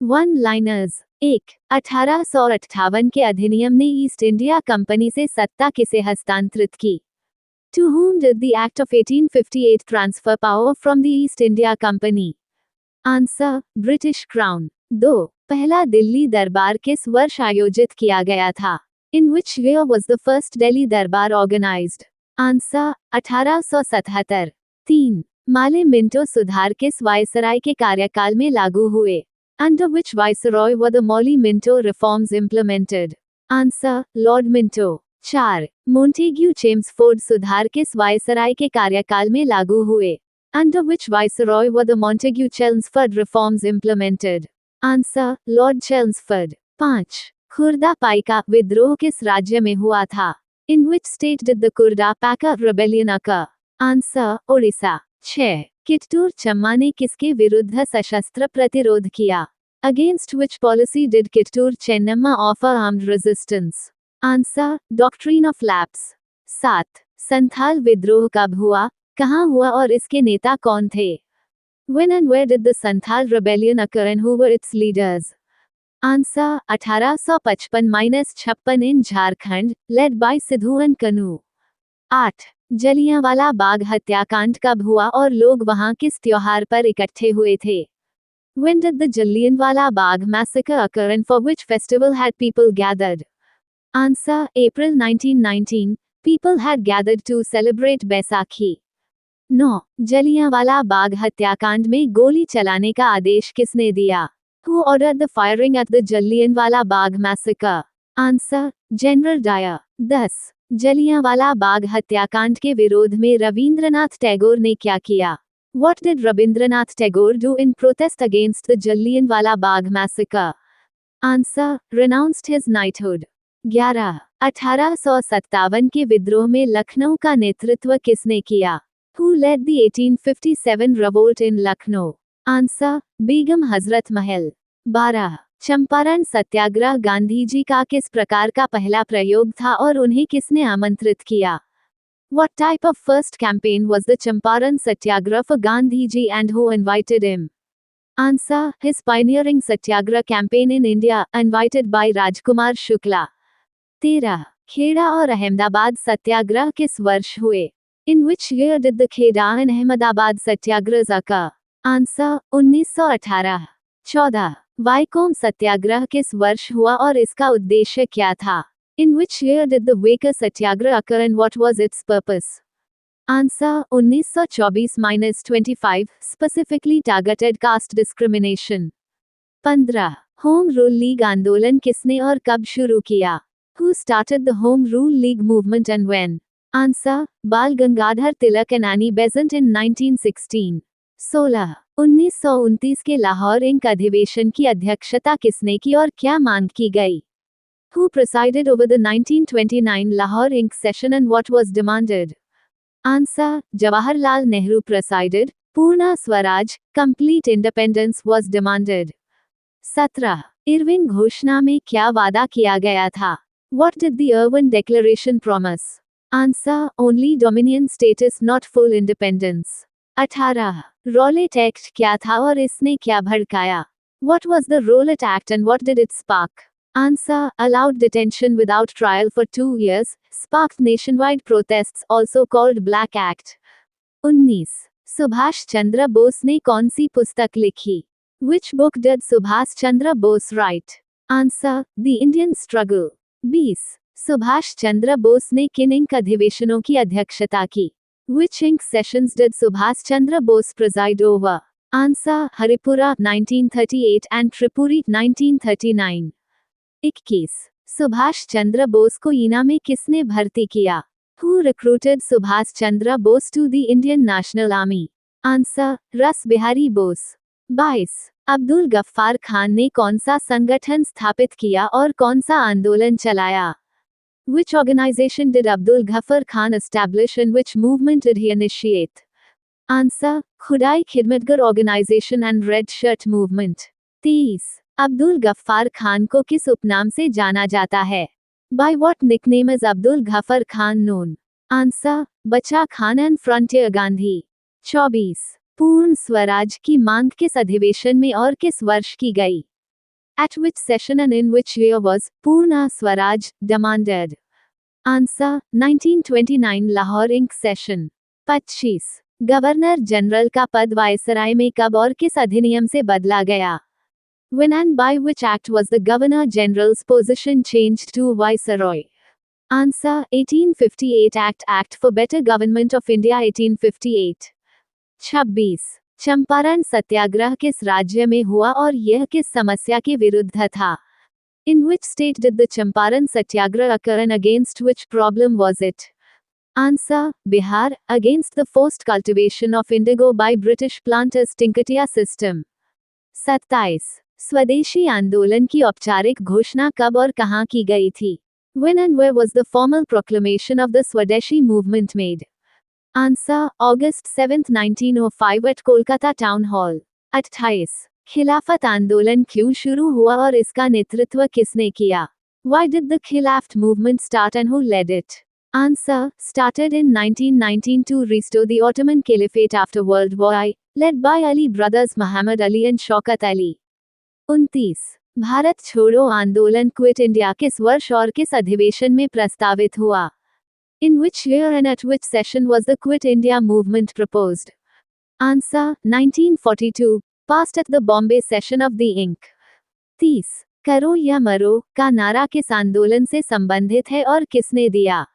One liners. 1. 1858 के अधिनियम ने ईस्ट इंडिया कंपनी से सत्ता किसे हस्तांतरित की? To whom did the Act of 1858 transfer power from the East India Company? Answer: British Crown. 2. पहला दिल्ली दरबार किस वर्ष आयोजित किया गया था? In which year was the first Delhi दरबार organized? Answer: 1877. 3. माले मिंटो सुधार किस वायसराय के कार्यकाल में लागू हुए? Under which viceroy were the Molly Minto reforms implemented? Answer: Lord Minto. 4. Montagu Chelmsford सुधार किस वायसराय के कार्यकाल में लागू हुए? Under which viceroy were the Montague Chelmsford reforms implemented? Answer: Lord Chelmsford. 5. Khurda Paika विद्रोह किस राज्य में हुआ था? In which state did the Kurda Paka rebellion occur? Answer: Odisha. 6. Kittur चम्मा ने किसके विरुद्ध सशस्त्र प्रतिरोध किया? Against which policy did Kittur Chennamma offer armed resistance? Answer: Doctrine of Lapse. 7. Santhal विद्रोह कब हुआ, कहाँ हुआ और इसके नेता कौन थे? When and where did the Santhal rebellion occur and who were its leaders? Answer: 1855-56 in Jharkhand, led by Sidhu and Kanu. 8. Jallianwala Bagh हत्याकांड कब हुआ और लोग वहां किस त्योहार पर इकट्ठे हुए थे? When did the Jallianwala Bagh massacre occur and for which festival had people gathered? Answer: April 1919. People had gathered to celebrate Baisakhi. 9. Jallianwala Bagh हत्याकांड में गोली चलाने का आदेश किसने दिया? Who ordered the firing at the Jallianwala Bagh massacre? Answer: General Dyer. 10. Jallianwala Bagh हत्याकांड के विरोध में रविंद्रनाथ टैगोर ने क्या किया? What did Rabindranath Tagore do in protest against the Jallianwala Bagh massacre? Answer: renounced his knighthood. 11. 1857 के विद्रोह में लखनऊ का नेतृत्व किसने किया? Who led the 1857 revolt in Lucknow? Answer: Begum Hazrat Mahal. 12. Champaran सत्याग्रह गांधी जी का किस प्रकार का पहला प्रयोग था और उन्हें किसने आमंत्रित किया? What type of first campaign was the Champaran Satyagraha for Gandhiji and who invited him? Answer: his pioneering Satyagraha campaign in India, invited by Rajkumar Shukla. 13. Kheda और अहमदाबाद सत्याग्रह किस वर्ष हुए? In which year did the Kheda and Ahmedabad satyagrahs occur? Answer: 1918. 14. Viacom सत्याग्रह किस वर्ष हुआ और इसका उद्देश्य क्या था? In which year did the Waker Satyagraha occur and what was its purpose? Answer: 1924-25, specifically targeted caste discrimination. 15. Home rule league आंदोलन किसने और कब शुरू किया? Who started the Home Rule League movement and when? Answer: बाल Gangadhar Tilak and Annie Besant in 1916. 16. 1929 के Lahore ink अधिवेशन की अध्यक्षता किसने की और क्या मांग की गई? Who presided over the 1929 Lahore Inc. session and what was demanded? Answer: Jawaharlal Nehru presided. Purna Swaraj, complete independence was demanded. 17. Irwin घोषणा में क्या वादा किया गया था? What did the Irwin Declaration promise? Answer: only dominion status, not full independence. 18. Rowlatt Act क्या था और इसने क्या भड़काया? What was the Rowlatt Act and what did it spark? Answer: allowed detention without trial for 2 years, sparked nationwide protests also called Black Act. 19. Subhash Chandra Bose ने कौन सी पुस्तक लिखी? Which book did Subhash Chandra Bose write? Answer: The Indian Struggle. 20. Subhash Chandra Bose ने किन ink अधिवेशनों की अध्यक्षता की? Which Inc. sessions did Subhash Chandra Bose preside over? Answer: Haripura 1938 and Tripuri 1939. 21. Subhash Chandra Bose को ईना में किसने भर्ती किया? Who recruited Subhash Chandra Bose to the Indian National Army? Answer: रस बिहारी बोस. 22. अब्दुल गफ्फार खान ने कौन सा संगठन स्थापित किया और कौन सा आंदोलन चलाया? Which organization did Abdul Ghaffar Khan establish and which movement did he initiate? Answer: खुदाई Khidmatgar organization and Red Shirt movement. 23. Abdul Gaffar Khan को किस उपनाम से जाना जाता है? By what nickname is Abdul Ghaffar Khan known? Answer: बचा खान and Frontier Gandhi. 24. पूर्ण स्वराज की मांग किस अधिवेशन में और किस वर्ष की गई? At which session and in which year was Purna Swaraj demanded? Answer 1929 Lahore इंक सेशन। 25 गवर्नर जनरल का पद वायसराय में कब और किस अधिनियम से बदला गया? When and by which act was the Governor General's position changed to Viceroy? Answer 1858 Act for Better Government of India 1858। 26 Champaran सत्याग्रह किस राज्य में हुआ और यह किस समस्या के विरुद्ध था? In which state did the Champaran Satyagraha occur and against which problem was it? Answer Bihar, against the forced cultivation of indigo by British planters Tinkatia system। 27 स्वदेशी आंदोलन की औपचारिक घोषणा कब और कहाँ की गई थी? When and where was the formal proclamation of the Swadeshi movement made? Answer August 7, 1905 at Kolkata Town Hall। 28 खिलाफत आंदोलन क्यों शुरू हुआ और इसका नेतृत्व किसने किया? Why did the Khilafat movement start and who led it? Answer started in 1919 to restore the Ottoman Caliphate after World War I, led by Ali brothers Muhammad Ali and Shaukat Ali। 29 Bharat छोड़ो आंदोलन quit India किस वर्ष और किस अधिवेशन में प्रस्तावित हुआ? In which year and at which session was the Quit India movement proposed? Answer 1942 passed at the Bombay session of the Inc। 30 करो या मरो का नारा किस आंदोलन से संबंधित है और किसने दिया?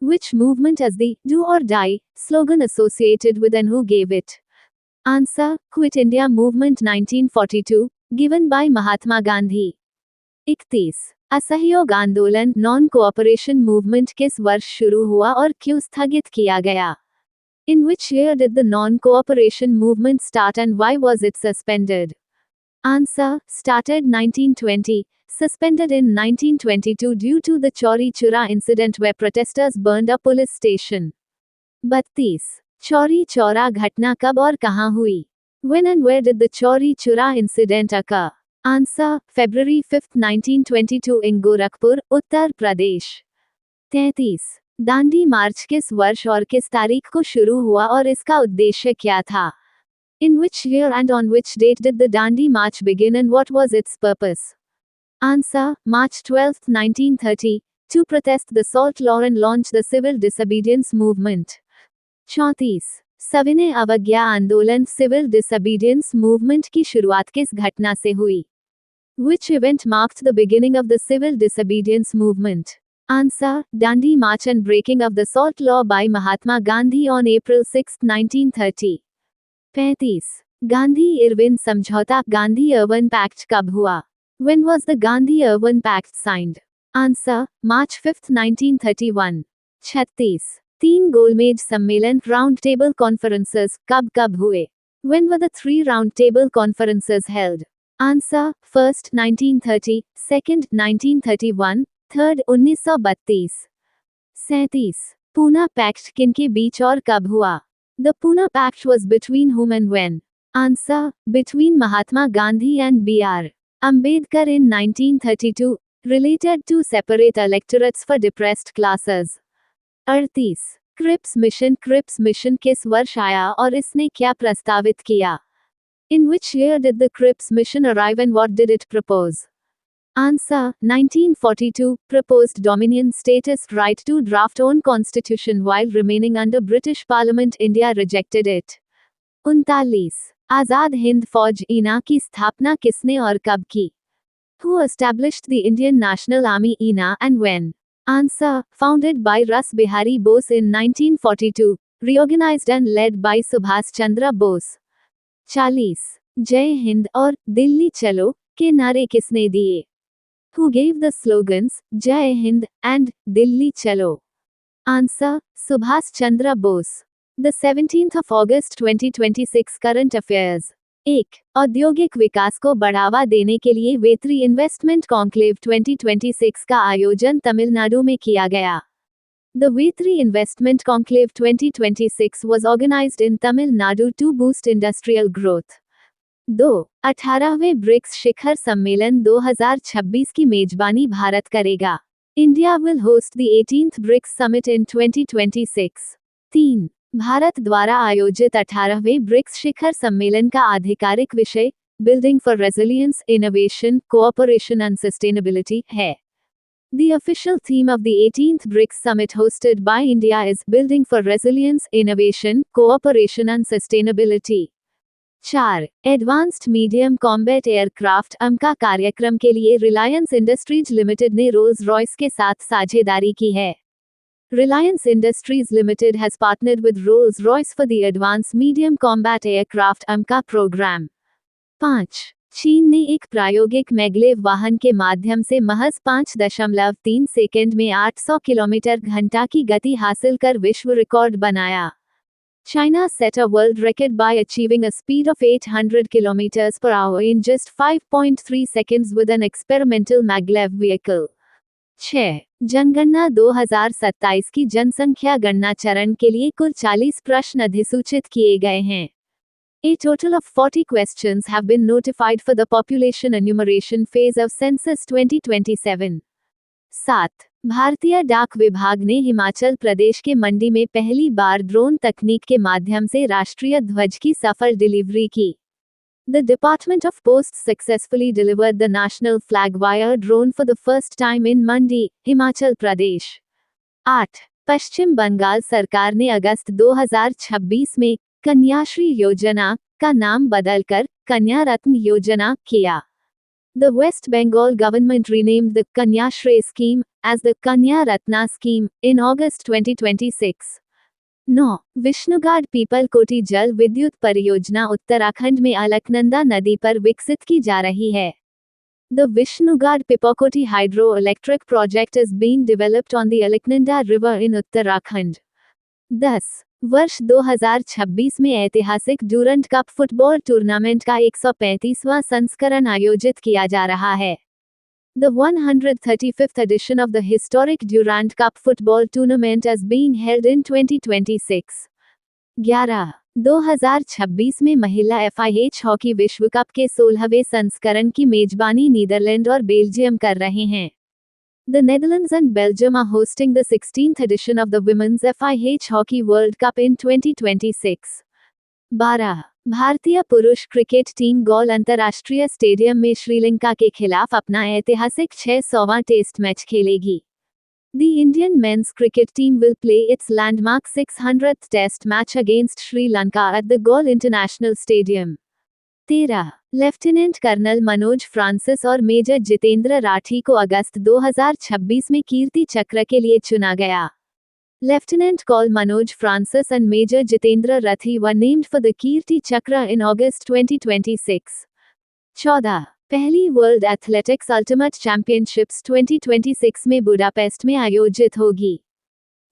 Which movement is the do or die slogan associated with and who gave it? Answer Quit India Movement 1942 given by Mahatma Gandhi। 31 असहयोग आंदोलन नॉन कोऑपरेशन मूवमेंट किस वर्ष शुरू हुआ और क्यों स्थगित किया गया? In which year did the non-cooperation movement start and why was it suspended? Answer started 1920, suspended in 1922 due to the Chauri Chura incident where protesters burned a police station। 32 Chauri Chaura घटना कब और कहाँ हुई? When and where did the Chauri Chura incident occur? Answer February 5, 1922 in Gorakhpur, Uttar Pradesh. 33 Dandi मार्च किस वर्ष और किस तारीख को शुरू हुआ और इसका उद्देश्य क्या था? In which year and on which date did the Dandi March begin and what was its purpose? Answer March 12, 1930 to protest the salt law and launch the civil disobedience movement। 34 सविनय अवज्ञा आंदोलन सिविल डिसोबीडियंस मूवमेंट की शुरुआत किस घटना से हुई? Which event marked the beginning of the civil disobedience movement? Answer Dandi March and breaking of the salt law by Mahatma Gandhi on April 6, 1930। 35 Gandhi Irwin समझौता गांधी अर्बन पैक्ट कब हुआ? When was the Gandhi Irwin Pact signed? Answer March 5, 1931। 36 तीन गोलमेज सम्मेलन round table conferences कब हुए? When were the three round table conferences held? Answer first 1930, second 1931, third 1932। 37 Poona pact किनके बीच और कब हुआ? The Pune Pact was between whom and when? Answer between Mahatma Gandhi and B.R. Ambedkar in 1932, related to separate electorates for depressed classes। 38 Cripps mission किस वर्ष आया और इसने क्या प्रस्तावित किया? In which year did the Cripps mission arrive and what did it propose? Answer 1942 proposed dominion status right to draft own constitution while remaining under British Parliament India rejected it। 39 Azad Hind फौज ईना की स्थापना किसने और कब की? Who established the Indian National Army INA and when? Answer founded by Ras Bihari Bose in 1942, reorganized and led by Subhas Chandra Bose। 40 जय हिंद और दिल्ली चलो के नारे किसने दिए? Who gave the slogans जय हिंद and दिल्ली चलो? Answer Subhas Chandra Bose। The 17th of August 2026 current affairs। 1 औद्योगिक विकास को बढ़ावा देने के लिए वेत्री इन्वेस्टमेंट कॉन्क्लेव 2026 का आयोजन तमिलनाडु में किया गया। The Vetri Investment Conclave 2026 was organized in Tamil Nadu to boost industrial growth। 2 18वें BRICS शिखर सम्मेलन 2026 की मेजबानी भारत करेगा। India will host the 18th BRICS Summit in 2026। 3 Bharat द्वारा आयोजित 18वें ब्रिक्स शिखर सम्मेलन का आधिकारिक विषय Building for Resilience, Innovation, Cooperation and Sustainability है. The official theme of the 18th BRICS Summit hosted by India is Building for Resilience, Innovation, Cooperation and Sustainability. 4. Advanced medium combat aircraft का कार्यक्रम के लिए Reliance industries limited ने Rolls Royce के साथ साझेदारी की है. Reliance Industries Limited has partnered with Rolls-Royce for the Advanced Medium Combat Aircraft AMCA program. 5. चीन ने एक प्रायोगिक मैग्लेव वाहन के माध्यम से महज 5.3 सेकंड में 800 किलोमीटर घंटा की गति हासिल कर विश्व रिकॉर्ड बनाया. China set a world record by achieving a speed of 800 kilometers per hour in just 5.3 seconds with an experimental maglev vehicle. 6. जनगणना 2027 की जनसंख्या गणना चरण के लिए कुल 40 प्रश्न अधिसूचित किए गए हैं. A total of 40 questions have been notified for the population enumeration phase of census 2027. 7. भारतीय डाक विभाग ने हिमाचल प्रदेश के मंडी में पहली बार ड्रोन तकनीक के माध्यम से राष्ट्रीय ध्वज की सफल डिलीवरी की. The Department of Post successfully delivered the national flag via drone for the first time in Mandi, Himachal Pradesh. 8. पश्चिम बंगाल सरकार ने अगस्त 2026 में कन्याश्री योजना का नाम बदलकर कन्या रत्न योजना किया. The West Bengal government renamed the Kanya Shri scheme as the Kanya Ratna scheme in August 2026. 9. Vishnugad people कोटी जल विद्युत परियोजना उत्तराखंड में अलकनंदा नदी पर विकसित की जा रही है. The Vishnugad Pipakoti hydroelectric project is being developed on the Alaknanda river in Uttarakhand. 10. वर्ष 2026 में ऐतिहासिक ड्यूरंट कप फुटबॉल टूर्नामेंट का 135वां संस्करण आयोजित किया जा रहा है. The 135th edition of the historic Durand Cup football tournament is being held in 2026. 11. 2026 में महिला FIH हॉकी विश्व कप के 16वें संस्करण की मेजबानी नीदरलैंड और बेल्जियम कर रहे हैं. The Netherlands and Belgium are hosting the 16th edition of the Women's FIH Hockey World Cup in 2026. 12. भारतीय पुरुष क्रिकेट टीम गौल अंतर्राष्ट्रीय स्टेडियम में श्रीलंका के खिलाफ अपना ऐतिहासिक 600वां टेस्ट मैच खेलेगी. The Indian men's cricket team will play its landmark 600th test match against Sri Lanka at the Galle International Stadium. 13. Lieutenant colonel Manoj Francis और मेजर जितेंद्र राठी को अगस्त 2026 में कीर्ति चक्र के लिए चुना गया. Lieutenant Col Manoj Francis and Major Jitendra Rathi were named for the Kirti Chakra in August 2026. 14. पहली वर्ल्ड एथलेटिक्स अल्टीमेट चैंपियनशिप्स 2026 में बुडापेस्ट में आयोजित होगी.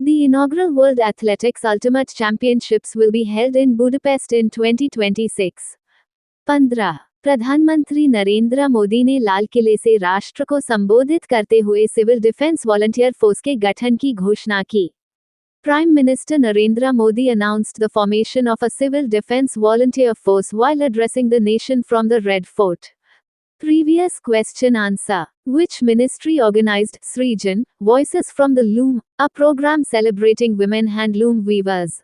The inaugural World Athletics Ultimate Championships will be held in Budapest in 2026. 15. प्रधानमंत्री नरेंद्र मोदी ने लाल किले से राष्ट्र को संबोधित करते हुए सिविल डिफेंस वॉलंटियर फोर्स के गठन की घोषणा की. Prime Minister Narendra Modi announced the formation of a civil defense volunteer force while addressing the nation from the Red Fort. Previous question answer. Which ministry organized Srijan, Voices from the Loom, a program celebrating women handloom weavers?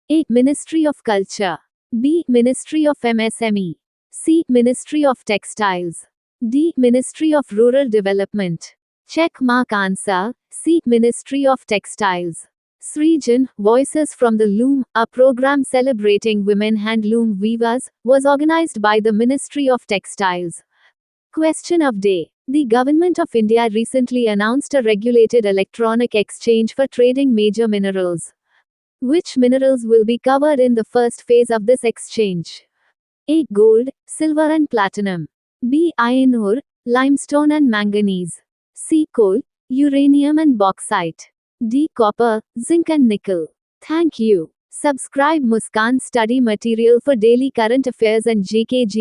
A. Ministry of Culture. B. Ministry of MSME. C. Ministry of Textiles. D. Ministry of Rural Development. Check mark answer. C. Ministry of Textiles. Srijan, Voices from the Loom, a program celebrating women handloom weavers, was organized by the Ministry of Textiles. Question of day. The Government of India recently announced a regulated electronic exchange for trading major minerals. Which minerals will be covered in the first phase of this exchange? A. Gold, silver and platinum. B. Iron ore, limestone and manganese. C. Coal, uranium and bauxite. D. Copper, zinc and nickel. Thank you. Subscribe Muskan Study Material for daily current affairs and GKGS.